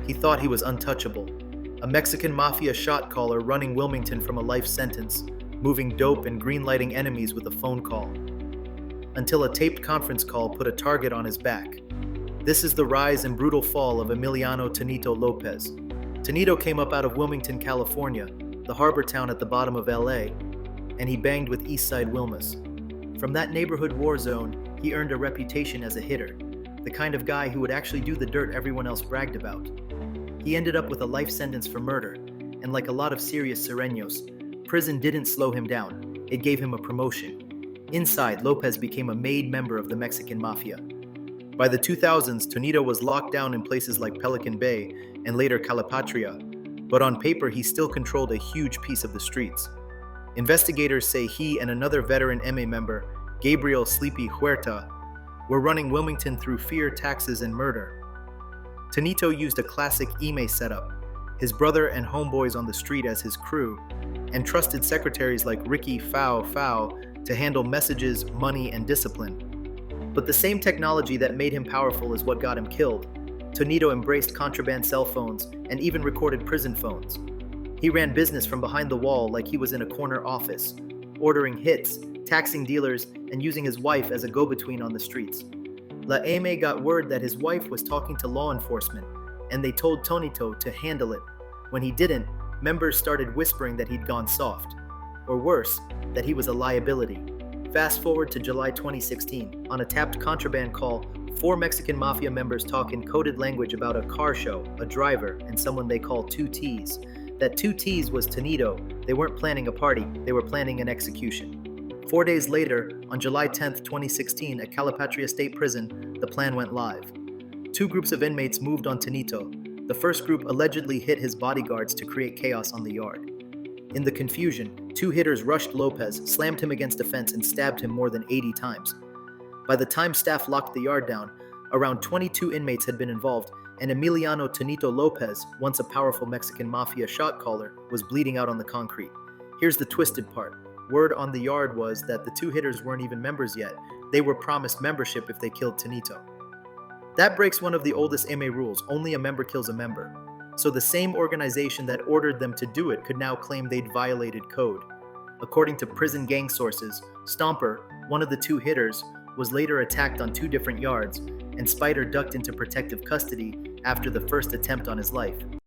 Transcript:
He thought he was untouchable. A Mexican Mafia shot caller running Wilmington from a life sentence, moving dope and greenlighting enemies with a phone call. Until a taped conference call put a target on his back. This is the rise and brutal fall of Emiliano Tonito Lopez. Tonito came up out of Wilmington, California, the harbor town at the bottom of LA, and he banged with Eastside Wilmas. From that neighborhood war zone, he earned a reputation as a hitter, the kind of guy who would actually do the dirt everyone else bragged about. He ended up with a life sentence for murder, and like a lot of serious Sereños, prison didn't slow him down, it gave him a promotion. Inside, Lopez became a made member of the Mexican Mafia. By the 2000s, Tonito was locked down in places like Pelican Bay and later Calipatria, but on paper he still controlled a huge piece of the streets. Investigators say he and another veteran MA member, Gabriel Sleepy Huerta, were running Wilmington through fear, taxes, and murder. Tonito used a classic Ime setup, his brother and homeboys on the street as his crew, and trusted secretaries like Ricky Fao to handle messages, money, and discipline. But the same technology that made him powerful is what got him killed. Tonito embraced contraband cell phones and even recorded prison phones. He ran business from behind the wall like he was in a corner office, ordering hits, taxing dealers, and using his wife as a go-between on the streets. La M got word that his wife was talking to law enforcement, and they told Tonito to handle it. When he didn't, members started whispering that he'd gone soft. Or worse, that he was a liability. Fast forward to July 2016. On a tapped contraband call, 4 Mexican Mafia members talk in coded language about a car show, a driver, and someone they call 2 T's. That 2 T's was Tonito. They weren't planning a party, they were planning an execution. 4 days later, on July 10, 2016, at Calipatria State Prison, the plan went live. 2 groups of inmates moved on Tonito. The first group allegedly hit his bodyguards to create chaos on the yard. In the confusion, 2 hitters rushed Lopez, slammed him against a fence, and stabbed him more than 80 times. By the time staff locked the yard down, around 22 inmates had been involved, and Emiliano Tonito Lopez, once a powerful Mexican Mafia shot caller, was bleeding out on the concrete. Here's the twisted part. Word on the yard was that the 2 hitters weren't even members yet. They were promised membership if they killed Tonito. That breaks one of the oldest MA rules, only a member kills a member. So the same organization that ordered them to do it could now claim they'd violated code. According to prison gang sources, Stomper, one of the 2 hitters, was later attacked on 2 different yards, and Spider ducked into protective custody after the first attempt on his life.